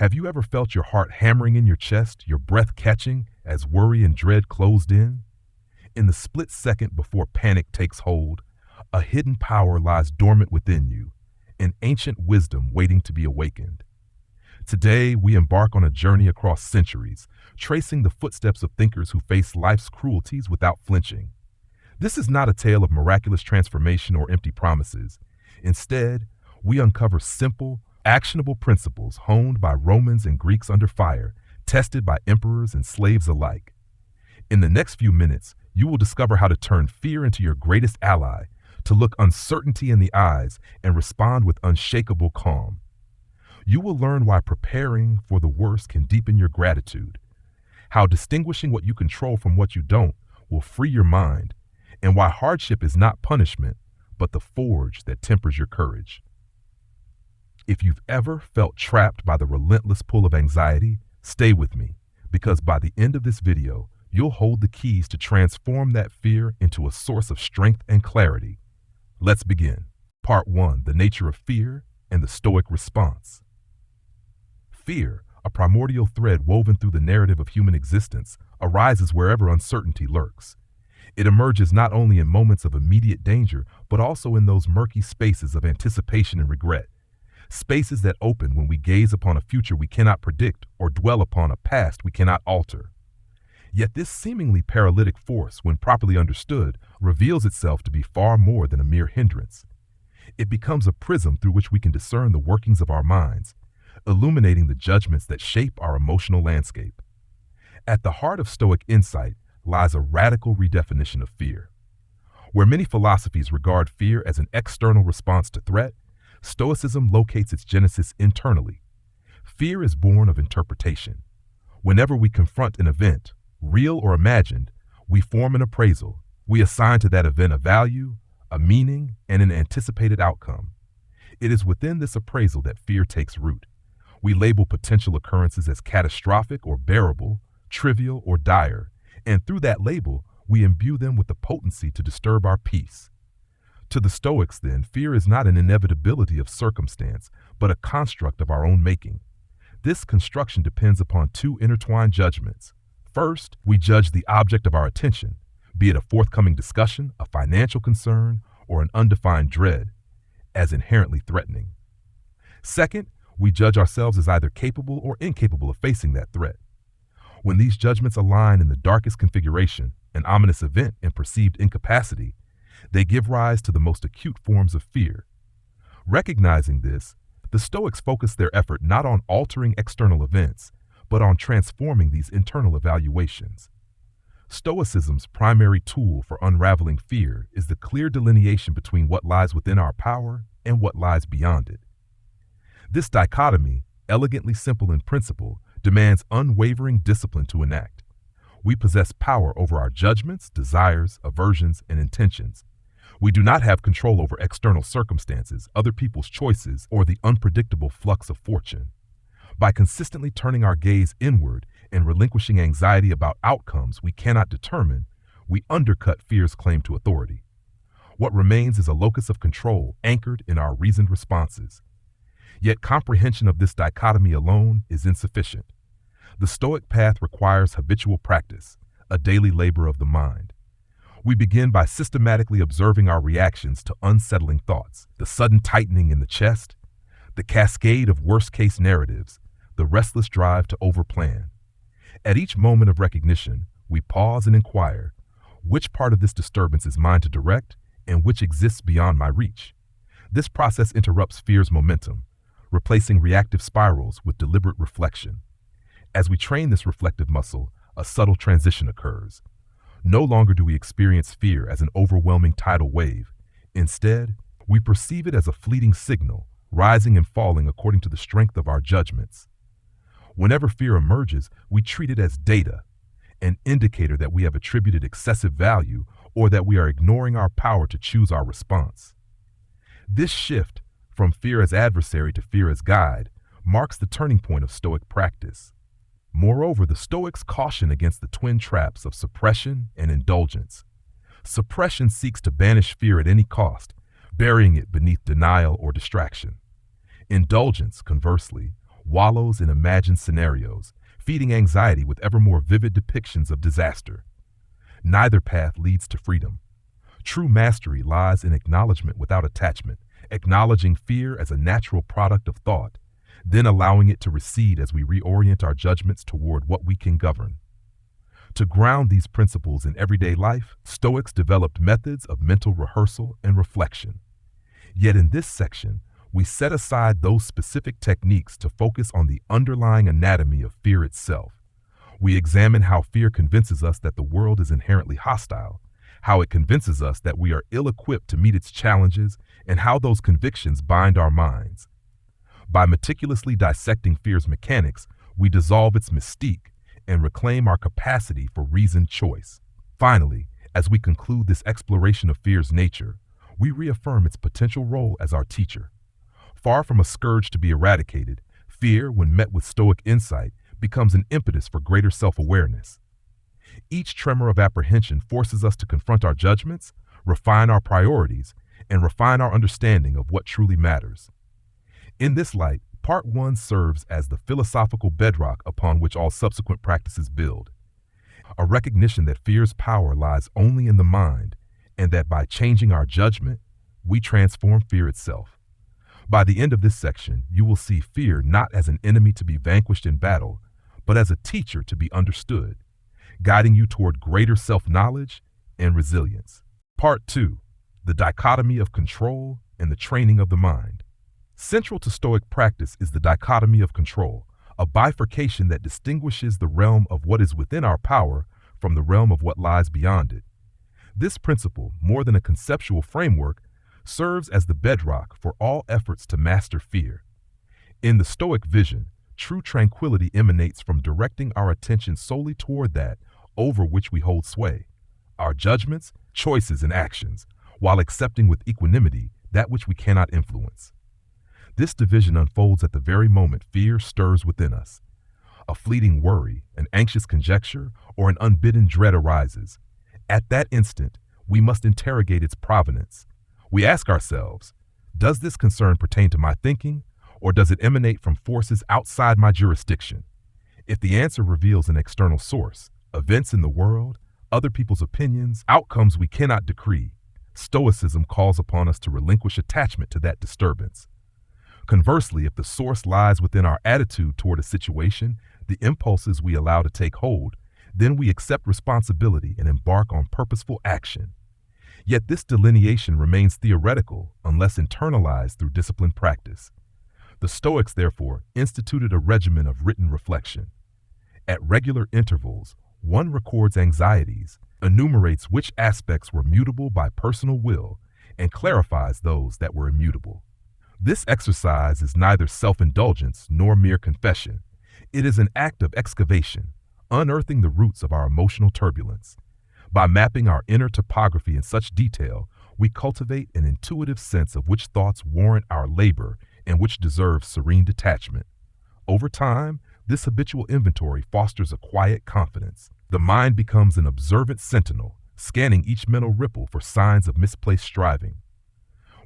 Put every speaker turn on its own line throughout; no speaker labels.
Have you ever felt your heart hammering in your chest, your breath catching as worry and dread closed in? In the split second before panic takes hold, a hidden power lies dormant within you, an ancient wisdom waiting to be awakened. Today, we embark on a journey across centuries, tracing the footsteps of thinkers who face life's cruelties without flinching. This is not a tale of miraculous transformation or empty promises. Instead, we uncover simple, actionable principles honed by Romans and Greeks under fire, tested by emperors and slaves alike. In the next few minutes, you will discover how to turn fear into your greatest ally, to look uncertainty in the eyes and respond with unshakable calm. You will learn why preparing for the worst can deepen your gratitude, how distinguishing what you control from what you don't will free your mind, and why hardship is not punishment, but the forge that tempers your courage. If you've ever felt trapped by the relentless pull of anxiety, stay with me, because by the end of this video, you'll hold the keys to transform that fear into a source of strength and clarity. Let's begin. Part 1, the nature of fear and the Stoic response. Fear, a primordial thread woven through the narrative of human existence, arises wherever uncertainty lurks. It emerges not only in moments of immediate danger, but also in those murky spaces of anticipation and regret. Spaces that open when we gaze upon a future we cannot predict or dwell upon a past we cannot alter. Yet this seemingly paralytic force, when properly understood, reveals itself to be far more than a mere hindrance. It becomes a prism through which we can discern the workings of our minds, illuminating the judgments that shape our emotional landscape. At the heart of Stoic insight lies a radical redefinition of fear. Where many philosophies regard fear as an external response to threat, Stoicism locates its genesis internally. Fear is born of interpretation. Whenever we confront an event, real or imagined, we form an appraisal. We assign to that event a value, a meaning, and an anticipated outcome. It is within this appraisal that fear takes root. We label potential occurrences as catastrophic or bearable, trivial or dire, and through that label, we imbue them with the potency to disturb our peace. To the Stoics, then, fear is not an inevitability of circumstance, but a construct of our own making. This construction depends upon two intertwined judgments. First, we judge the object of our attention, be it a forthcoming discussion, a financial concern, or an undefined dread, as inherently threatening. Second, we judge ourselves as either capable or incapable of facing that threat. When these judgments align in the darkest configuration, an ominous event and perceived incapacity, they give rise to the most acute forms of fear. Recognizing this, the Stoics focus their effort not on altering external events, but on transforming these internal evaluations. Stoicism's primary tool for unraveling fear is the clear delineation between what lies within our power and what lies beyond it. This dichotomy, elegantly simple in principle, demands unwavering discipline to enact. We possess power over our judgments, desires, aversions, and intentions. We do not have control over external circumstances, other people's choices, or the unpredictable flux of fortune. By consistently turning our gaze inward and relinquishing anxiety about outcomes we cannot determine, we undercut fear's claim to authority. What remains is a locus of control anchored in our reasoned responses. Yet comprehension of this dichotomy alone is insufficient. The Stoic path requires habitual practice, a daily labor of the mind. We begin by systematically observing our reactions to unsettling thoughts, the sudden tightening in the chest, the cascade of worst-case narratives, the restless drive to overplan. At each moment of recognition, we pause and inquire, which part of this disturbance is mine to direct and which exists beyond my reach? This process interrupts fear's momentum, replacing reactive spirals with deliberate reflection. As we train this reflective muscle, a subtle transition occurs. No longer do we experience fear as an overwhelming tidal wave. Instead, we perceive it as a fleeting signal, rising and falling according to the strength of our judgments. Whenever fear emerges, we treat it as data, an indicator that we have attributed excessive value or that we are ignoring our power to choose our response. This shift from fear as adversary to fear as guide marks the turning point of Stoic practice. Moreover, the Stoics caution against the twin traps of suppression and indulgence. Suppression seeks to banish fear at any cost, burying it beneath denial or distraction. Indulgence, conversely, wallows in imagined scenarios, feeding anxiety with ever more vivid depictions of disaster. Neither path leads to freedom. True mastery lies in acknowledgement without attachment, acknowledging fear as a natural product of thought, then allowing it to recede as we reorient our judgments toward what we can govern. To ground these principles in everyday life, Stoics developed methods of mental rehearsal and reflection. Yet in this section, we set aside those specific techniques to focus on the underlying anatomy of fear itself. We examine how fear convinces us that the world is inherently hostile, how it convinces us that we are ill-equipped to meet its challenges, and how those convictions bind our minds. By meticulously dissecting fear's mechanics, we dissolve its mystique and reclaim our capacity for reasoned choice. Finally, as we conclude this exploration of fear's nature, we reaffirm its potential role as our teacher. Far from a scourge to be eradicated, fear, when met with Stoic insight, becomes an impetus for greater self-awareness. Each tremor of apprehension forces us to confront our judgments, refine our priorities, and refine our understanding of what truly matters. In this light, Part 1 serves as the philosophical bedrock upon which all subsequent practices build. A recognition that fear's power lies only in the mind, and that by changing our judgment, we transform fear itself. By the end of this section, you will see fear not as an enemy to be vanquished in battle, but as a teacher to be understood, guiding you toward greater self-knowledge and resilience. Part 2, the dichotomy of control and the training of the mind. Central to Stoic practice is the dichotomy of control, a bifurcation that distinguishes the realm of what is within our power from the realm of what lies beyond it. This principle, more than a conceptual framework, serves as the bedrock for all efforts to master fear. In the Stoic vision, true tranquility emanates from directing our attention solely toward that over which we hold sway, our judgments, choices, and actions, while accepting with equanimity that which we cannot influence. This division unfolds at the very moment fear stirs within us. A fleeting worry, an anxious conjecture, or an unbidden dread arises. At that instant, we must interrogate its provenance. We ask ourselves, does this concern pertain to my thinking, or does it emanate from forces outside my jurisdiction? If the answer reveals an external source, events in the world, other people's opinions, outcomes we cannot decree, Stoicism calls upon us to relinquish attachment to that disturbance. Conversely, if the source lies within our attitude toward a situation, the impulses we allow to take hold, then we accept responsibility and embark on purposeful action. Yet this delineation remains theoretical unless internalized through disciplined practice. The Stoics, therefore, instituted a regimen of written reflection. At regular intervals, one records anxieties, enumerates which aspects were mutable by personal will, and clarifies those that were immutable. This exercise is neither self-indulgence nor mere confession. It is an act of excavation, unearthing the roots of our emotional turbulence. By mapping our inner topography in such detail, we cultivate an intuitive sense of which thoughts warrant our labor and which deserve serene detachment. Over time, this habitual inventory fosters a quiet confidence. The mind becomes an observant sentinel, scanning each mental ripple for signs of misplaced striving.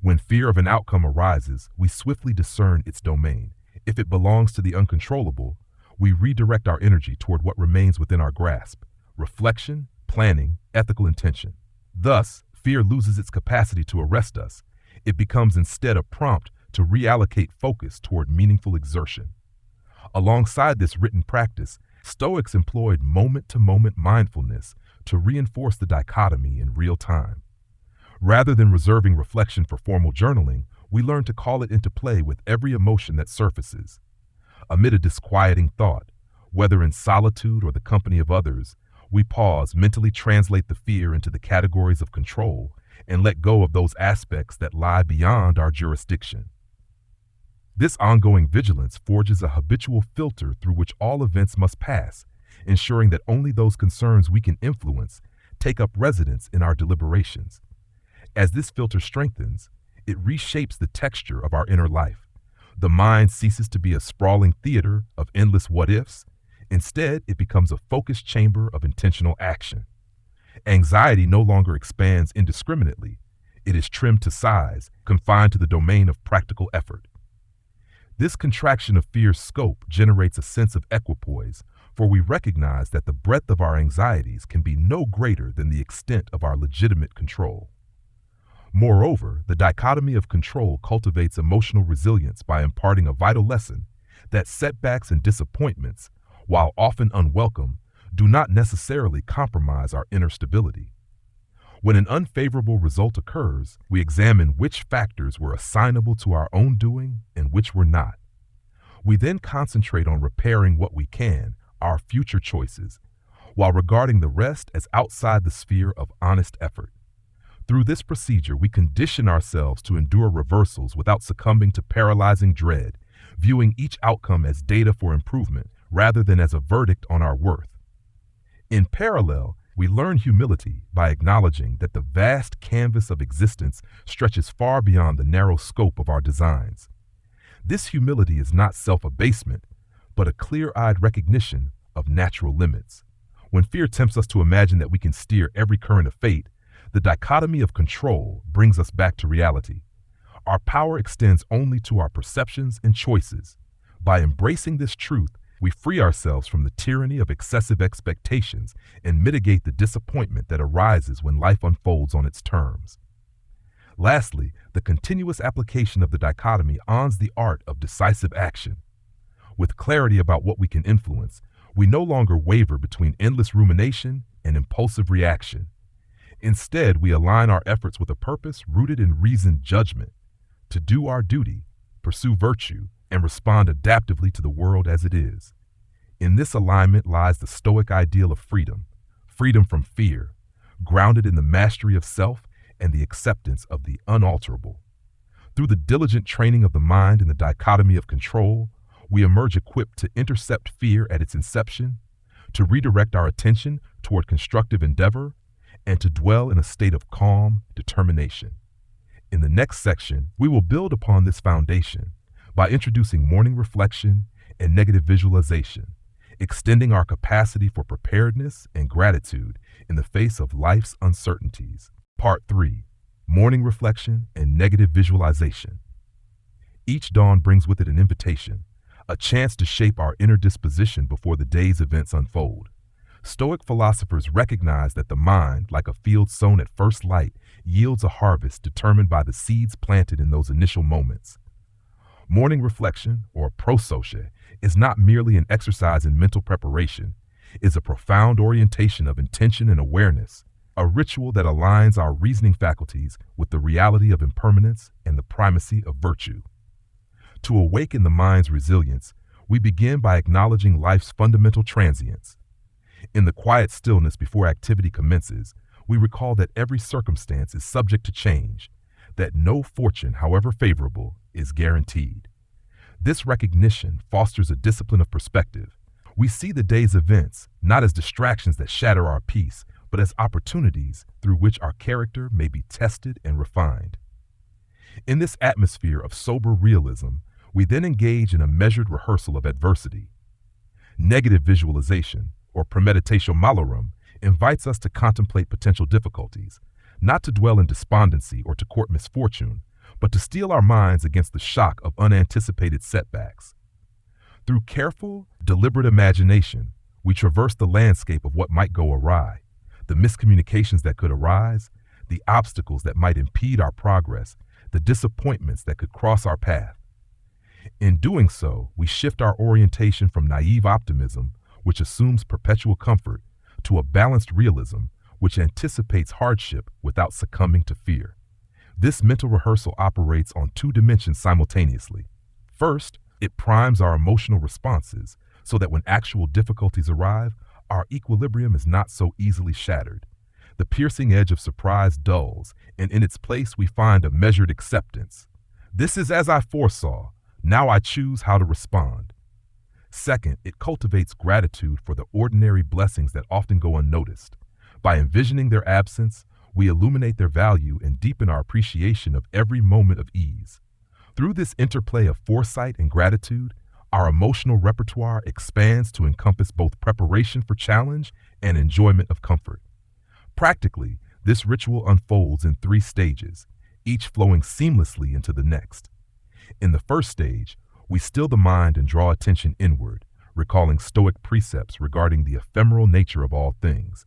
When fear of an outcome arises, we swiftly discern its domain. If it belongs to the uncontrollable, we redirect our energy toward what remains within our grasp: reflection, planning, ethical intention. Thus, fear loses its capacity to arrest us. It becomes instead a prompt to reallocate focus toward meaningful exertion. Alongside this written practice, Stoics employed moment-to-moment mindfulness to reinforce the dichotomy in real time. Rather than reserving reflection for formal journaling, we learn to call it into play with every emotion that surfaces. Amid a disquieting thought, whether in solitude or the company of others, we pause, mentally translate the fear into the categories of control, and let go of those aspects that lie beyond our jurisdiction. This ongoing vigilance forges a habitual filter through which all events must pass, ensuring that only those concerns we can influence take up residence in our deliberations. As this filter strengthens, it reshapes the texture of our inner life. The mind ceases to be a sprawling theater of endless what-ifs. Instead, it becomes a focused chamber of intentional action. Anxiety no longer expands indiscriminately. It is trimmed to size, confined to the domain of practical effort. This contraction of fear's scope generates a sense of equipoise, for we recognize that the breadth of our anxieties can be no greater than the extent of our legitimate control. Moreover, the dichotomy of control cultivates emotional resilience by imparting a vital lesson that setbacks and disappointments, while often unwelcome, do not necessarily compromise our inner stability. When an unfavorable result occurs, we examine which factors were assignable to our own doing and which were not. We then concentrate on repairing what we can, our future choices, while regarding the rest as outside the sphere of honest effort. Through this procedure, we condition ourselves to endure reversals without succumbing to paralyzing dread, viewing each outcome as data for improvement rather than as a verdict on our worth. In parallel, we learn humility by acknowledging that the vast canvas of existence stretches far beyond the narrow scope of our designs. This humility is not self-abasement, but a clear-eyed recognition of natural limits. When fear tempts us to imagine that we can steer every current of fate, the dichotomy of control brings us back to reality. Our power extends only to our perceptions and choices. By embracing this truth, we free ourselves from the tyranny of excessive expectations and mitigate the disappointment that arises when life unfolds on its terms. Lastly, the continuous application of the dichotomy honors the art of decisive action. With clarity about what we can influence, we no longer waver between endless rumination and impulsive reaction. Instead, we align our efforts with a purpose rooted in reasoned judgment, to do our duty, pursue virtue, and respond adaptively to the world as it is. In this alignment lies the Stoic ideal of freedom, freedom from fear, grounded in the mastery of self and the acceptance of the unalterable. Through the diligent training of the mind in the dichotomy of control, we emerge equipped to intercept fear at its inception, to redirect our attention toward constructive endeavor, and to dwell in a state of calm determination. In the next section, we will build upon this foundation by introducing morning reflection and negative visualization, extending our capacity for preparedness and gratitude in the face of life's uncertainties. Part 3. Morning reflection and negative visualization. Each dawn brings with it an invitation, a chance to shape our inner disposition before the day's events unfold. Stoic philosophers recognize that the mind, like a field sown at first light, yields a harvest determined by the seeds planted in those initial moments. Morning reflection, or prosoche, is not merely an exercise in mental preparation. It is a profound orientation of intention and awareness, a ritual that aligns our reasoning faculties with the reality of impermanence and the primacy of virtue. To awaken the mind's resilience, we begin by acknowledging life's fundamental transience. In the quiet stillness before activity commences, we recall that every circumstance is subject to change, that no fortune, however favorable, is guaranteed. This recognition fosters a discipline of perspective. We see the day's events not as distractions that shatter our peace, but as opportunities through which our character may be tested and refined. In this atmosphere of sober realism, we then engage in a measured rehearsal of adversity. Negative visualization, or premeditatio malorum, invites us to contemplate potential difficulties, not to dwell in despondency or to court misfortune, but to steel our minds against the shock of unanticipated setbacks. Through careful, deliberate imagination, we traverse the landscape of what might go awry, the miscommunications that could arise, the obstacles that might impede our progress, the disappointments that could cross our path. In doing so, we shift our orientation from naive optimism, which assumes perpetual comfort, to a balanced realism, which anticipates hardship without succumbing to fear. This mental rehearsal operates on two dimensions simultaneously. First, it primes our emotional responses so that when actual difficulties arrive, our equilibrium is not so easily shattered. The piercing edge of surprise dulls, and in its place we find a measured acceptance. This is as I foresaw. Now I choose how to respond. Second, it cultivates gratitude for the ordinary blessings that often go unnoticed. By envisioning their absence, we illuminate their value and deepen our appreciation of every moment of ease. Through this interplay of foresight and gratitude, our emotional repertoire expands to encompass both preparation for challenge and enjoyment of comfort. Practically, this ritual unfolds in 3 stages, each flowing seamlessly into the next. In the first stage, We still the mind and draw attention inward, recalling Stoic precepts regarding the ephemeral nature of all things.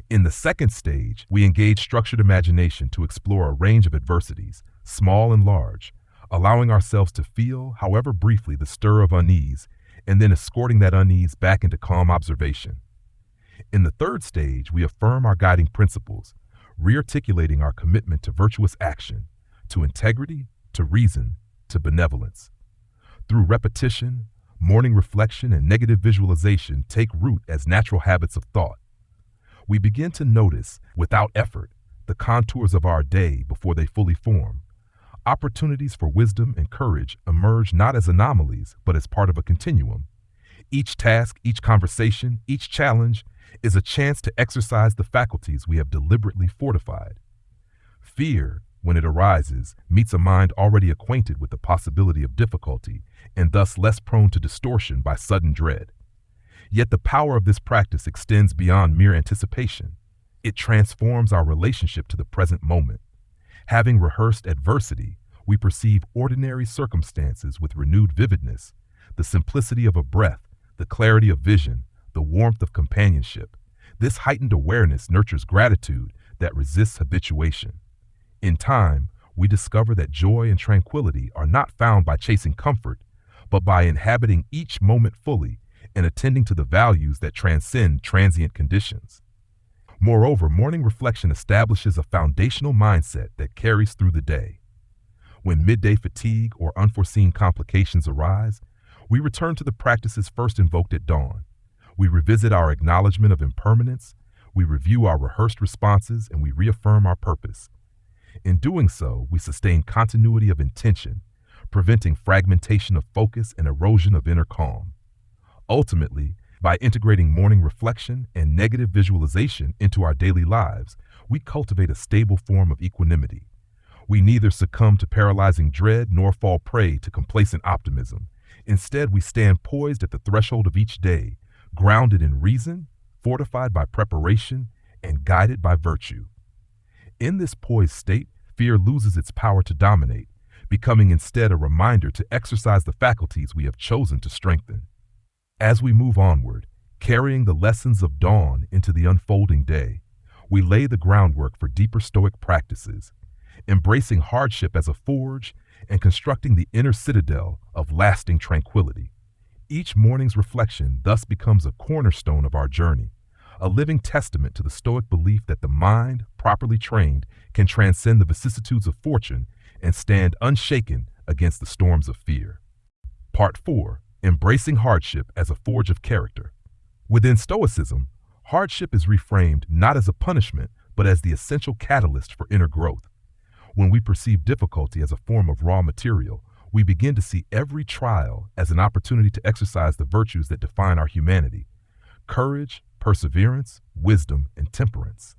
In the second stage, we engage structured imagination to explore a range of adversities, small and large, allowing ourselves to feel, however briefly, the stir of unease, and then escorting that unease back into calm observation. In the third stage, we affirm our guiding principles, rearticulating our commitment to virtuous action, to integrity, to reason, to benevolence. Through repetition, morning reflection and negative visualization take root as natural habits of thought. We begin to notice, without effort, the contours of our day before they fully form. Opportunities for wisdom and courage emerge not as anomalies, but as part of a continuum. Each task, each conversation, each challenge is a chance to exercise the faculties we have deliberately fortified. Fear, when it arises, meets a mind already acquainted with the possibility of difficulty and thus less prone to distortion by sudden dread. Yet the power of this practice extends beyond mere anticipation. It transforms our relationship to the present moment. Having rehearsed adversity, we perceive ordinary circumstances with renewed vividness, the simplicity of a breath, the clarity of vision, the warmth of companionship. This heightened awareness nurtures gratitude that resists habituation. In time, we discover that joy and tranquility are not found by chasing comfort, but by inhabiting each moment fully and attending to the values that transcend transient conditions. Moreover, morning reflection establishes a foundational mindset that carries through the day. When midday fatigue or unforeseen complications arise, we return to the practices first invoked at dawn. We revisit our acknowledgement of impermanence, we review our rehearsed responses, and we reaffirm our purpose. In doing so, we sustain continuity of intention, preventing fragmentation of focus and erosion of inner calm. Ultimately, by integrating morning reflection and negative visualization into our daily lives, we cultivate a stable form of equanimity. We neither succumb to paralyzing dread nor fall prey to complacent optimism. Instead, we stand poised at the threshold of each day, grounded in reason, fortified by preparation, and guided by virtue. In this poised state, fear loses its power to dominate, becoming instead a reminder to exercise the faculties we have chosen to strengthen. As we move onward, carrying the lessons of dawn into the unfolding day, we lay the groundwork for deeper Stoic practices, embracing hardship as a forge and constructing the inner citadel of lasting tranquility. Each morning's reflection thus becomes a cornerstone of our journey, a living testament to the Stoic belief that the mind, properly trained, can transcend the vicissitudes of fortune and stand unshaken against the storms of fear. Part 4. Embracing hardship as a forge of character. Within Stoicism, hardship is reframed not as a punishment, but as the essential catalyst for inner growth. When we perceive difficulty as a form of raw material, we begin to see every trial as an opportunity to exercise the virtues that define our humanity: courage, perseverance, wisdom, and temperance.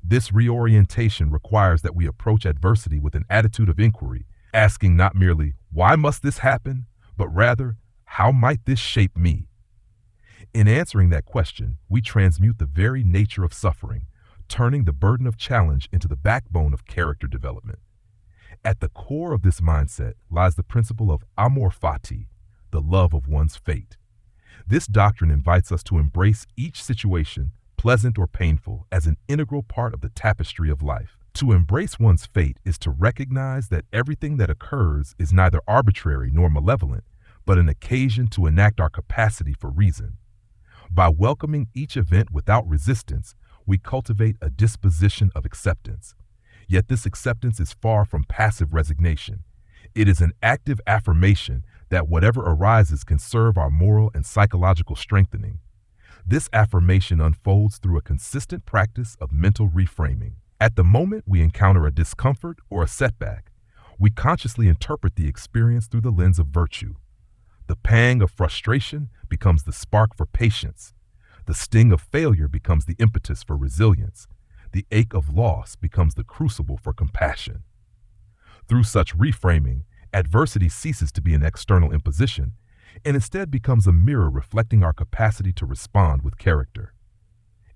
This reorientation requires that we approach adversity with an attitude of inquiry, asking not merely, "Why must this happen?" but rather, "How might this shape me?" In answering that question, we transmute the very nature of suffering, turning the burden of challenge into the backbone of character development. At the core of this mindset lies the principle of amor fati, the love of one's fate. This doctrine invites us to embrace each situation, pleasant or painful, as an integral part of the tapestry of life. To embrace one's fate is to recognize that everything that occurs is neither arbitrary nor malevolent, but an occasion to enact our capacity for reason. By welcoming each event without resistance, we cultivate a disposition of acceptance. Yet this acceptance is far from passive resignation. It is an active affirmation that whatever arises can serve our moral and psychological strengthening. This affirmation unfolds through a consistent practice of mental reframing. At the moment we encounter a discomfort or a setback, we consciously interpret the experience through the lens of virtue. The pang of frustration becomes the spark for patience. The sting of failure becomes the impetus for resilience. The ache of loss becomes the crucible for compassion. Through such reframing, adversity ceases to be an external imposition and instead becomes a mirror reflecting our capacity to respond with character.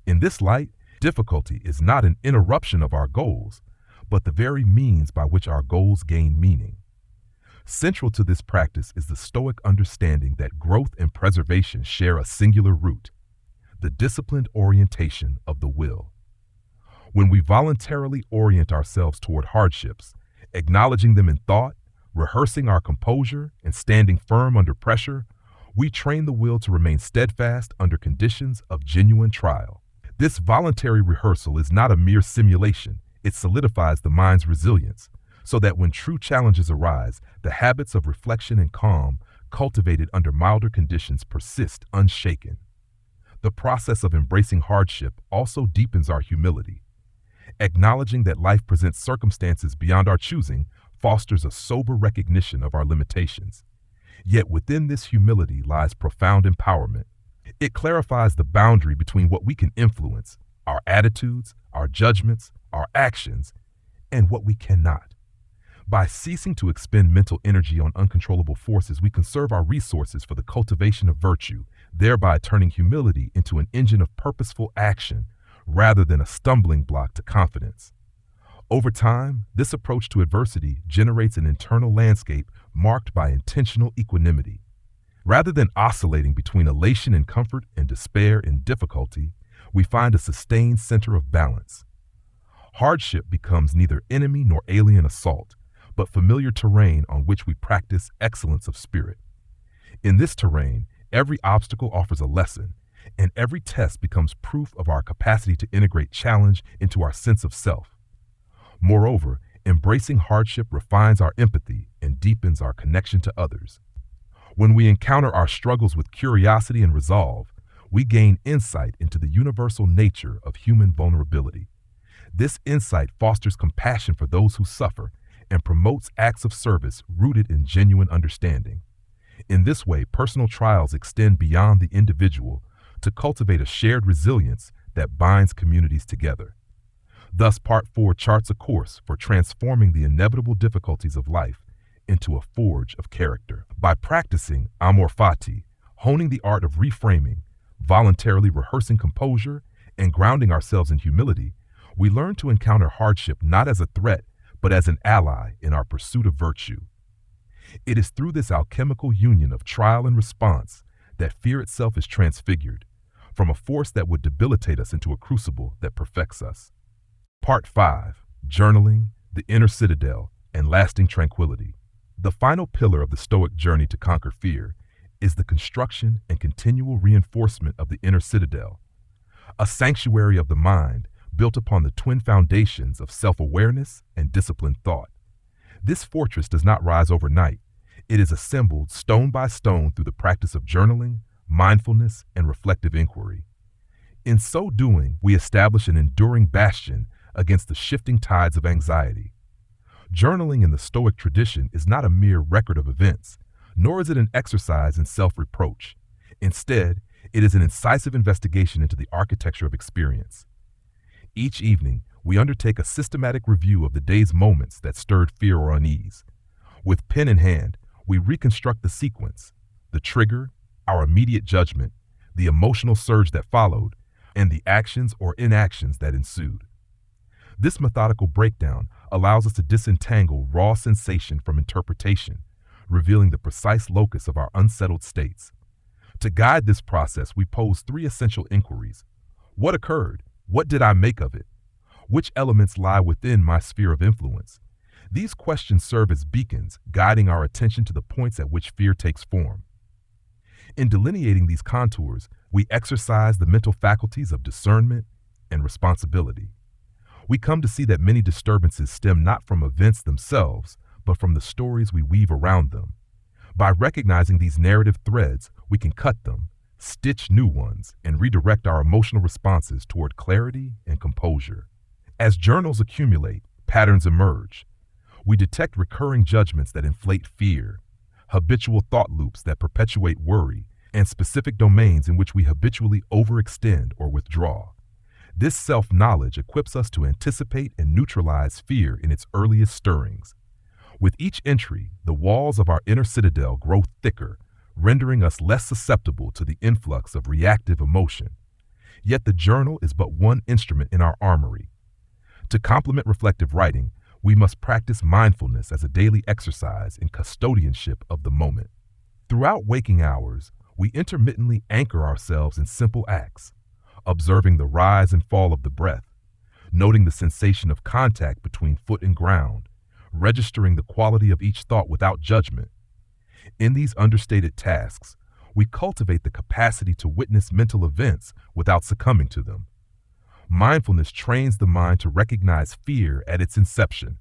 In this light, difficulty is not an interruption of our goals, but the very means by which our goals gain meaning. Central to this practice is the Stoic understanding that growth and preservation share a singular root, the disciplined orientation of the will. When we voluntarily orient ourselves toward hardships, acknowledging them in thought, rehearsing our composure, and standing firm under pressure, we train the will to remain steadfast under conditions of genuine trial. This voluntary rehearsal is not a mere simulation, it solidifies the mind's resilience, so that when true challenges arise, the habits of reflection and calm, cultivated under milder conditions, persist unshaken. The process of embracing hardship also deepens our humility. Acknowledging that life presents circumstances beyond our choosing fosters a sober recognition of our limitations. Yet within this humility lies profound empowerment. It clarifies the boundary between what we can influence, our attitudes, our judgments, our actions, and what we cannot. By ceasing to expend mental energy on uncontrollable forces, we conserve our resources for the cultivation of virtue, thereby turning humility into an engine of purposeful action rather than a stumbling block to confidence. Over time, this approach to adversity generates an internal landscape marked by intentional equanimity. Rather than oscillating between elation and comfort and despair and difficulty, we find a sustained center of balance. Hardship becomes neither enemy nor alien assault, but familiar terrain on which we practice excellence of spirit. In this terrain, every obstacle offers a lesson, and every test becomes proof of our capacity to integrate challenge into our sense of self. Moreover, embracing hardship refines our empathy and deepens our connection to others. When we encounter our struggles with curiosity and resolve, we gain insight into the universal nature of human vulnerability. This insight fosters compassion for those who suffer and promotes acts of service rooted in genuine understanding. In this way, personal trials extend beyond the individual to cultivate a shared resilience that binds communities together. Thus, Part 4 charts a course for transforming the inevitable difficulties of life into a forge of character. By practicing amor fati, honing the art of reframing, voluntarily rehearsing composure, and grounding ourselves in humility, we learn to encounter hardship not as a threat, but as an ally in our pursuit of virtue. It is through this alchemical union of trial and response that fear itself is transfigured, from a force that would debilitate us into a crucible that perfects us. Part 5, Journaling, the Inner Citadel, and Lasting Tranquility. The final pillar of the Stoic journey to conquer fear is the construction and continual reinforcement of the inner citadel, a sanctuary of the mind built upon the twin foundations of self-awareness and disciplined thought. This fortress does not rise overnight. It is assembled stone by stone through the practice of journaling, mindfulness, and reflective inquiry. In so doing, we establish an enduring bastion against the shifting tides of anxiety. Journaling in the Stoic tradition is not a mere record of events, nor is it an exercise in self-reproach. Instead, it is an incisive investigation into the architecture of experience. Each evening, we undertake a systematic review of the day's moments that stirred fear or unease. With pen in hand, we reconstruct the sequence, the trigger, our immediate judgment, the emotional surge that followed, and the actions or inactions that ensued. This methodical breakdown allows us to disentangle raw sensation from interpretation, revealing the precise locus of our unsettled states. To guide this process, we pose 3 essential inquiries. What occurred? What did I make of it? Which elements lie within my sphere of influence? These questions serve as beacons, guiding our attention to the points at which fear takes form. In delineating these contours, we exercise the mental faculties of discernment and responsibility. We come to see that many disturbances stem not from events themselves, but from the stories we weave around them. By recognizing these narrative threads, we can cut them, stitch new ones, and redirect our emotional responses toward clarity and composure. As journals accumulate, patterns emerge. We detect recurring judgments that inflate fear, habitual thought loops that perpetuate worry, and specific domains in which we habitually overextend or withdraw. This self-knowledge equips us to anticipate and neutralize fear in its earliest stirrings. With each entry, the walls of our inner citadel grow thicker, rendering us less susceptible to the influx of reactive emotion. Yet the journal is but one instrument in our armory. To complement reflective writing, We must practice mindfulness as a daily exercise in custodianship of the moment. Throughout waking hours, we intermittently anchor ourselves in simple acts, observing the rise and fall of the breath, noting the sensation of contact between foot and ground, registering the quality of each thought without judgment. In these understated tasks, we cultivate the capacity to witness mental events without succumbing to them. Mindfulness trains the mind to recognize fear at its inception,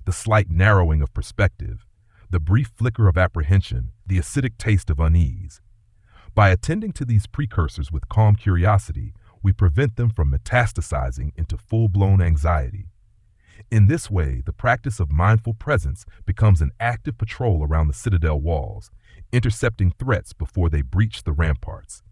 the slight narrowing of perspective, the brief flicker of apprehension, the acidic taste of unease. By attending to these precursors with calm curiosity, we prevent them from metastasizing into full-blown anxiety. In this way, the practice of mindful presence becomes an active patrol around the citadel walls, intercepting threats before they breach the ramparts.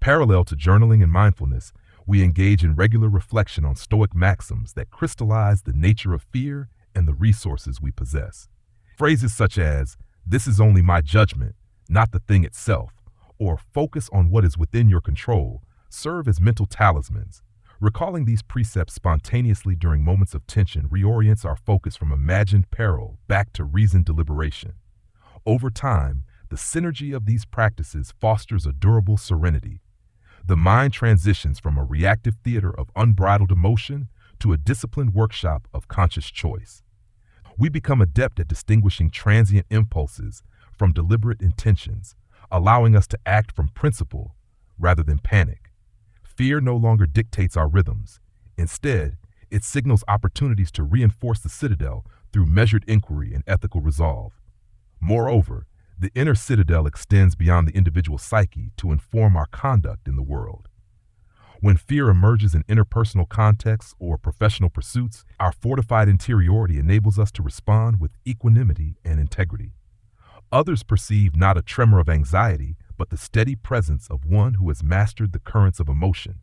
Parallel to journaling and mindfulness, we engage in regular reflection on Stoic maxims that crystallize the nature of fear and the resources we possess. Phrases such as, "This is only my judgment, not the thing itself," or "focus on what is within your control," serve as mental talismans. Recalling these precepts spontaneously during moments of tension reorients our focus from imagined peril back to reasoned deliberation. Over time, the synergy of these practices fosters a durable serenity. The mind transitions from a reactive theater of unbridled emotion to a disciplined workshop of conscious choice. We become adept at distinguishing transient impulses from deliberate intentions, allowing us to act from principle rather than panic. Fear no longer dictates our rhythms. Instead, it signals opportunities to reinforce the citadel through measured inquiry and ethical resolve. Moreover, the inner citadel extends beyond the individual psyche to inform our conduct in the world. When fear emerges in interpersonal contexts or professional pursuits, our fortified interiority enables us to respond with equanimity and integrity. Others perceive not a tremor of anxiety, but the steady presence of one who has mastered the currents of emotion.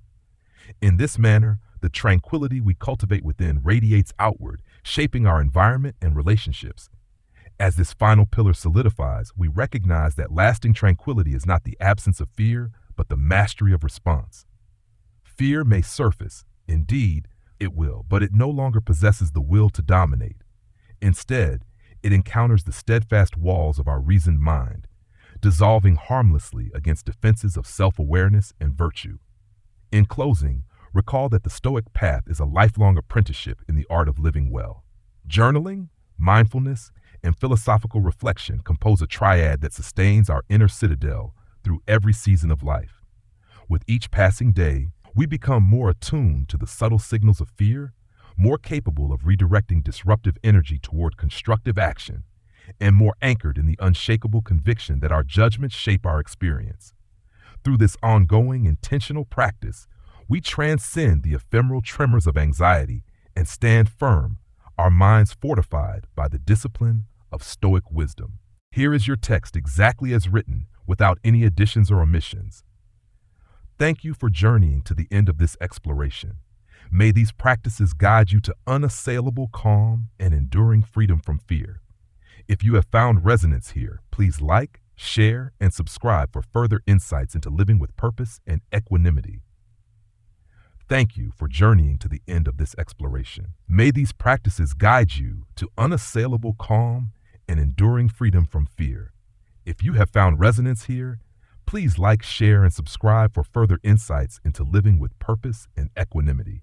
In this manner, the tranquility we cultivate within radiates outward, shaping our environment and relationships. As this final pillar solidifies, we recognize that lasting tranquility is not the absence of fear, but the mastery of response. Fear may surface, indeed, it will, but it no longer possesses the will to dominate. Instead, it encounters the steadfast walls of our reasoned mind, dissolving harmlessly against defenses of self-awareness and virtue. In closing, recall that the Stoic path is a lifelong apprenticeship in the art of living well. Journaling, mindfulness, and philosophical reflection compose a triad that sustains our inner citadel through every season of life. With each passing day, we become more attuned to the subtle signals of fear, more capable of redirecting disruptive energy toward constructive action, and more anchored in the unshakable conviction that our judgments shape our experience. Through this ongoing, intentional practice, we transcend the ephemeral tremors of anxiety and stand firm, our minds fortified by the discipline of Stoic wisdom. Here is your text exactly as written, without any additions or omissions. Thank you for journeying to the end of this exploration. May these practices guide you to unassailable calm and enduring freedom from fear. If you have found resonance here, please like, share, and subscribe for further insights into living with purpose and equanimity. Thank you for journeying to the end of this exploration. May these practices guide you to unassailable calm and enduring freedom from fear. If you have found resonance here, please like, share, and subscribe for further insights into living with purpose and equanimity.